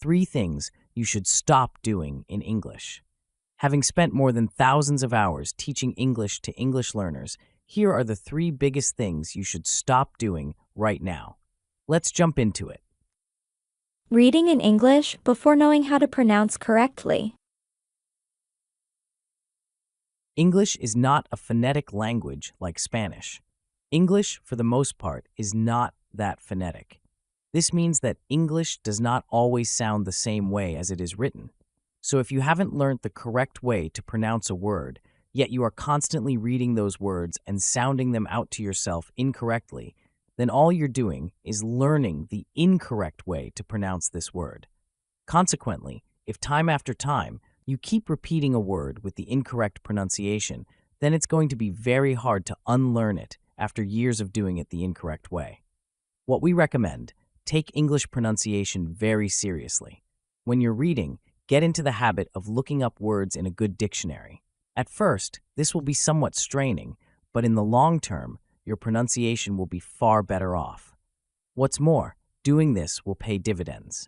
3 things you should stop doing in English. Having spent more than thousands of hours teaching English to English learners, here are the 3 biggest things you should stop doing right now. Let's jump into it. Reading in English before knowing how to pronounce correctly. English is not a phonetic language like Spanish. English, for the most part, is not that phonetic. This means that English does not always sound the same way as it is written. So if you haven't learned the correct way to pronounce a word, yet you are constantly reading those words and sounding them out to yourself incorrectly, then all you're doing is learning the incorrect way to pronounce this word. Consequently, if time after time you keep repeating a word with the incorrect pronunciation, then it's going to be very hard to unlearn it after years of doing it the incorrect way. What we recommend: take English pronunciation very seriously. When you're reading, get into the habit of looking up words in a good dictionary. At first, this will be somewhat straining, but in the long term, your pronunciation will be far better off. What's more, doing this will pay dividends.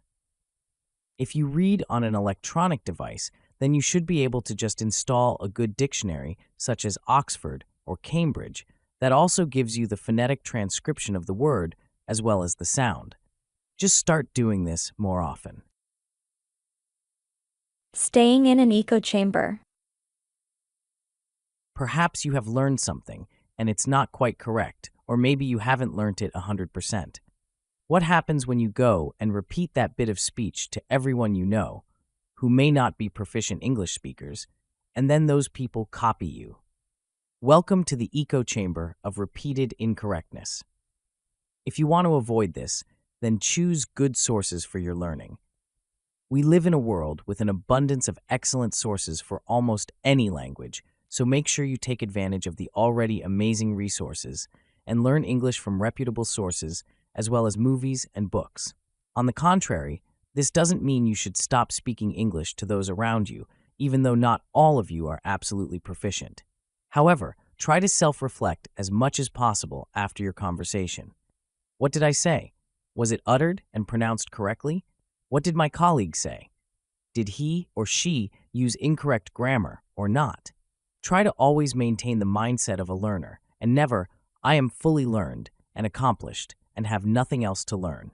If you read on an electronic device, then you should be able to just install a good dictionary, such as Oxford or Cambridge, that also gives you the phonetic transcription of the word as well as the sound. Just start doing this more often. Staying in an echo chamber. Perhaps you have learned something and it's not quite correct, or maybe you haven't learned it 100%. What happens when you go and repeat that bit of speech to everyone you know, who may not be proficient English speakers, and then those people copy you? Welcome to the echo chamber of repeated incorrectness. If you want to avoid this, then choose good sources for your learning. We live in a world with an abundance of excellent sources for almost any language, so make sure you take advantage of the already amazing resources and learn English from reputable sources as well as movies and books. On the contrary, this doesn't mean you should stop speaking English to those around you, even though not all of you are absolutely proficient. However, try to self-reflect as much as possible after your conversation. What did I say? Was it uttered and pronounced correctly? What did my colleague say? Did he or she use incorrect grammar or not? Try to always maintain the mindset of a learner and never, "I am fully learned and accomplished and have nothing else to learn."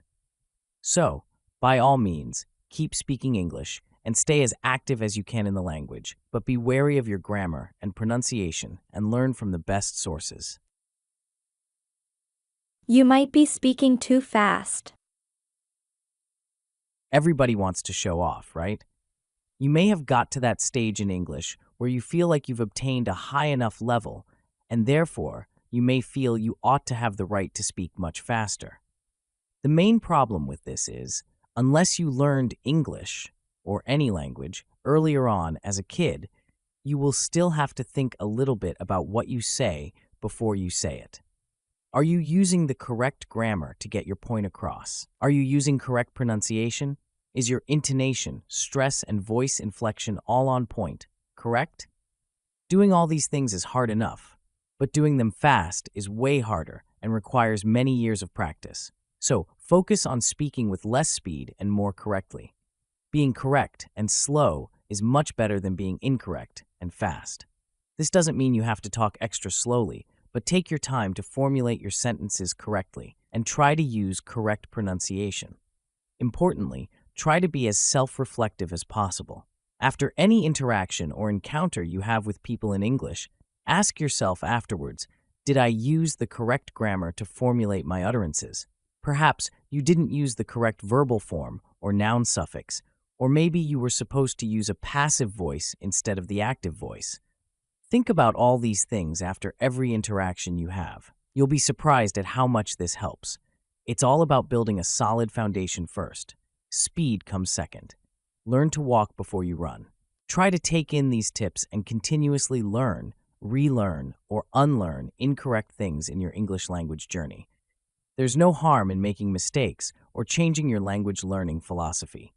So, by all means, keep speaking English and stay as active as you can in the language, but be wary of your grammar and pronunciation and learn from the best sources. You might be speaking too fast. Everybody wants to show off, right? You may have got to that stage in English where you feel like you've obtained a high enough level, and therefore you may feel you ought to have the right to speak much faster. The main problem with this is, unless you learned English, or any language, earlier on as a kid, you will still have to think a little bit about what you say before you say it. Are you using the correct grammar to get your point across? Are you using correct pronunciation? Is your intonation, stress, and voice inflection all on point, correct? Doing all these things is hard enough, but doing them fast is way harder and requires many years of practice. So focus on speaking with less speed and more correctly. Being correct and slow is much better than being incorrect and fast. This doesn't mean you have to talk extra slowly, but take your time to formulate your sentences correctly and try to use correct pronunciation. Importantly, try to be as self-reflective as possible. After any interaction or encounter you have with people in English, ask yourself afterwards, did I use the correct grammar to formulate my utterances? Perhaps you didn't use the correct verbal form or noun suffix, or maybe you were supposed to use a passive voice instead of the active voice. Think about all these things after every interaction you have. You'll be surprised at how much this helps. It's all about building a solid foundation first. Speed comes second. Learn to walk before you run. Try to take in these tips and continuously learn, relearn, or unlearn incorrect things in your English language journey. There's no harm in making mistakes or changing your language learning philosophy.